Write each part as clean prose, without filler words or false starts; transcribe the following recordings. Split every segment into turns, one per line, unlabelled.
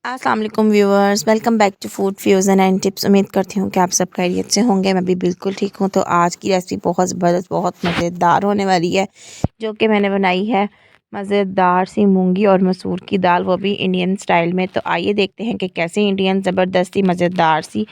अस्सलाम वालेकुम viewers, welcome back to Food Fusion and Tips. उम्मीद करती हूँ कि आप सब खैरियत से होंगे। मैं भी बिल्कुल ठीक हूँ। तो आज की रेसिपी बहुत ज़बरदस्त, बहुत मज़ेदार होने वाली है, जो कि मैंने बनाई है मज़ेदार सी मूंगी और मसूर की दाल, वो भी इंडियन स्टाइल में। तो आइए देखते हैं कि कैसे इंडियन ज़बरदस्ती मज़ेदार सी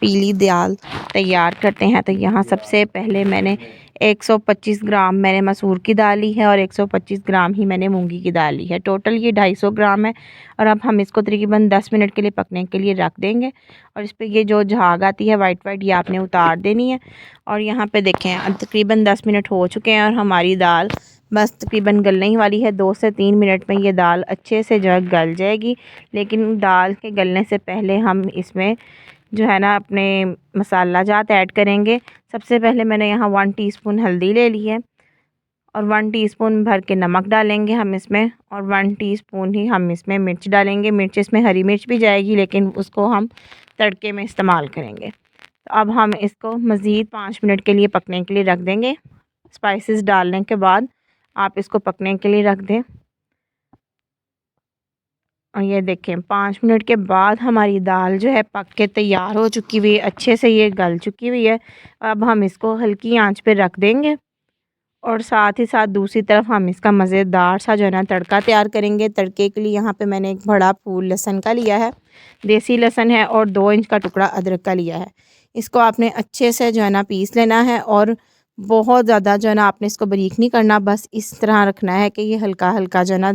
पीली दाल तैयार करते हैं। तो यहाँ सबसे पहले मैंने 125 ग्राम मैंने मसूर की दाल ली है और 125 ग्राम ही मैंने मूंगी की दाल ली है। टोटल ये 250 ग्राम है। और अब हम इसको तकरीबन 10 मिनट के लिए पकने के लिए रख देंगे। और इस पर ये जो झाग आती है वाइट वाइट, ये आपने उतार देनी है। और यहाँ पे देखें, अब तकरीबन 10 मिनट हो चुके हैं और हमारी दाल बस तकरीबन गलने ही वाली है। 2 से 3 मिनट में ये दाल अच्छे से जो है गल जाएगी। लेकिन दाल के गलने से पहले हम इसमें जो है ना अपने मसाला जात ऐड करेंगे। सबसे पहले मैंने यहाँ 1 टीस्पून हल्दी ले ली है और 1 टीस्पून भर के नमक डालेंगे हम इसमें, और 1 टीस्पून ही हम इसमें मिर्च डालेंगे। मिर्च इसमें हरी मिर्च भी जाएगी, लेकिन उसको हम तड़के में इस्तेमाल करेंगे। तो अब हम इसको मज़ीद 5 मिनट के लिए पकने के लिए रख देंगे। स्पाइसेस डालने के बाद आप इसको पकने के लिए रख दें। और ये देखें, 5 मिनट के बाद हमारी दाल जो है पक के तैयार हो चुकी हुई है, अच्छे से ये गल चुकी हुई है। अब हम इसको हल्की आंच पे रख देंगे और साथ ही साथ दूसरी तरफ हम इसका मज़ेदार सा जो है ना तड़का तैयार करेंगे। तड़के के लिए यहाँ पे मैंने एक बड़ा फूल लहसुन का लिया है, देसी लहसुन है, और 2 इंच का टुकड़ा अदरक का लिया है। इसको आपने अच्छे से जो है ना पीस लेना है और बहुत ज़्यादा जो है ना आपने इसको बारीक नहीं करना, बस इस तरह रखना है कि ये हल्का हल्का जो है ना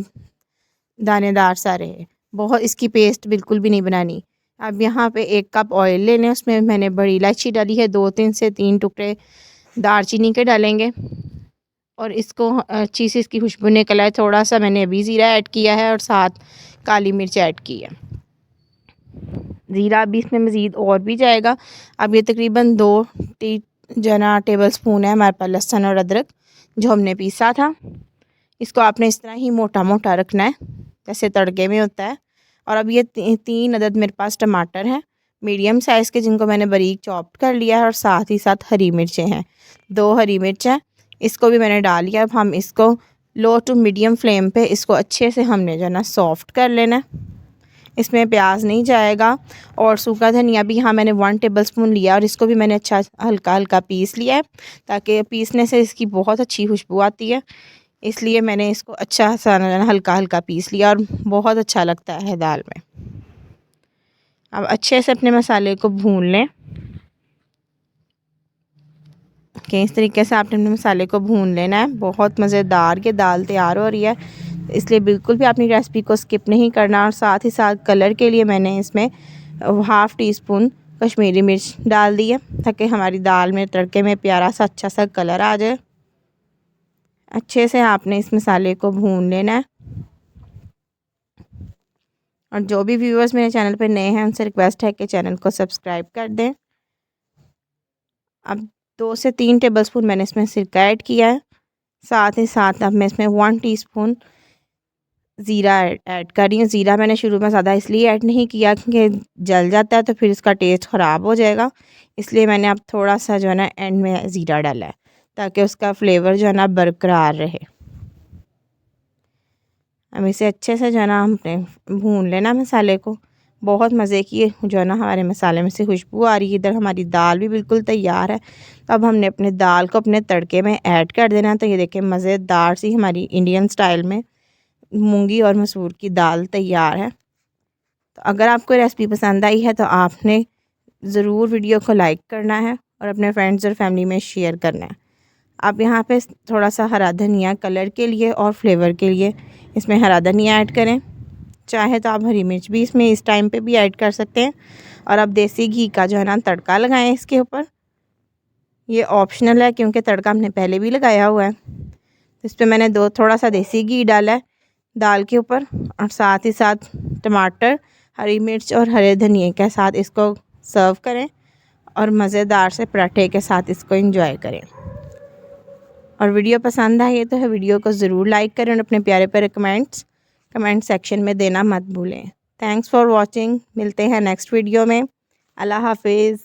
दानेदार सा रहे। बहुत इसकी पेस्ट बिल्कुल भी नहीं बनानी। अब यहाँ पे 1 कप ऑयल लेने, उसमें मैंने बड़ी इलायची डाली है, 2 से 3 टुकड़े दालचीनी के डालेंगे। और इसको अच्छी सी इसकी खुशबू निकल आए, थोड़ा सा मैंने अभी ज़ीरा ऐड किया है और साथ काली मिर्च ऐड की है। ज़ीरा अभी इसमें मज़ीद और भी जाएगा। अब ये तकरीबन 2 टेबल स्पून है हमारे पास लहसुन और अदरक जो हमने पीसा था। इसको आपने इस तरह ही मोटा मोटा रखना है जैसे तड़के में होता है। और अब ये 3 अदद मेरे पास टमाटर हैं मीडियम साइज़ के, जिनको मैंने बारीक चॉप्ड कर लिया है। और साथ ही साथ हरी मिर्चें हैं, 2 हरी मिर्च हैं, इसको भी मैंने डाल लिया। अब हम इसको लो टू मीडियम फ्लेम पे इसको अच्छे से हमने जो है ना सॉफ्ट कर लेना है। इसमें प्याज नहीं जाएगा। और सूखा धनिया भी यहाँ मैंने 1 टेबलस्पून लिया और इसको भी मैंने अच्छा हल्का हल्का पीस लिया है, ताकि पीसने से इसकी बहुत अच्छी खुशबू आती है। इसलिए मैंने इसको अच्छा सा हल्का हल्का पीस लिया और बहुत अच्छा लगता है दाल में। अब अच्छे से अपने मसाले को भून लें कि इस तरीके से आपने अपने मसाले को भून लेना है। बहुत मज़ेदार के दाल तैयार हो रही है, इसलिए बिल्कुल भी अपनी रेसिपी को स्किप नहीं करना। और साथ ही साथ कलर के लिए मैंने इसमें 1/2 टीस्पून कश्मीरी मिर्च डाल दी है, ताकि हमारी दाल में तड़के में प्यारा सा अच्छा सा कलर आ जाए। अच्छे से आपने इस मसाले को भून लेना है। और जो भी व्यूअर्स मेरे चैनल पर नए हैं उनसे रिक्वेस्ट है कि चैनल को सब्सक्राइब कर दें। अब 2 से 3 टेबलस्पून मैंने इसमें सिरका ऐड किया है। साथ ही साथ अब मैं इसमें 1 टीस्पून ज़ीरा ऐड कर रही हूँ। ज़ीरा मैंने शुरू में ज़्यादा इसलिए ऐड नहीं किया क्योंकि जल जाता है तो फिर इसका टेस्ट ख़राब हो जाएगा, इसलिए मैंने अब थोड़ा सा जो है ना एंड में ज़ीरा डाला है, ताकि उसका फ्लेवर जो है ना बरकरार रहे। अब इसे अच्छे से जो है ना हमने भून लेना मसाले को। बहुत मज़े की जो है ना हमारे मसाले में से खुशबू आ रही है। इधर हमारी दाल भी बिल्कुल तैयार है। तो अब हमने अपने दाल को अपने तड़के में ऐड कर देना है। तो ये देखें, मज़ेदार सी हमारी इंडियन स्टाइल में मूंगी और मसूर की दाल तैयार है। तो अगर आपको रेसिपी पसंद आई है तो आपने ज़रूर वीडियो को लाइक करना है और अपने फ्रेंड्स और फैमिली में शेयर करना है। आप यहाँ पे थोड़ा सा हरा धनिया कलर के लिए और फ्लेवर के लिए इसमें हरा धनिया ऐड करें। चाहे तो आप हरी मिर्च भी इसमें इस टाइम पे भी ऐड कर सकते हैं। और अब देसी घी का जो है ना तड़का लगाएं इसके ऊपर। ये ऑप्शनल है क्योंकि तड़का हमने पहले भी लगाया हुआ है। इस पर मैंने थोड़ा सा देसी घी डाला है दाल के ऊपर। और साथ ही साथ टमाटर, हरी मिर्च और हरे धनिए के साथ इसको सर्व करें और मज़ेदार से पराठे के साथ इसको एंजॉय करें। और वीडियो पसंद आई है तो वीडियो को ज़रूर लाइक करें और अपने प्यारे प्यारे कमेंट सेक्शन में देना मत भूलें। Thanks for watching. मिलते हैं नेक्स्ट वीडियो में। अल्लाह हाफिज़।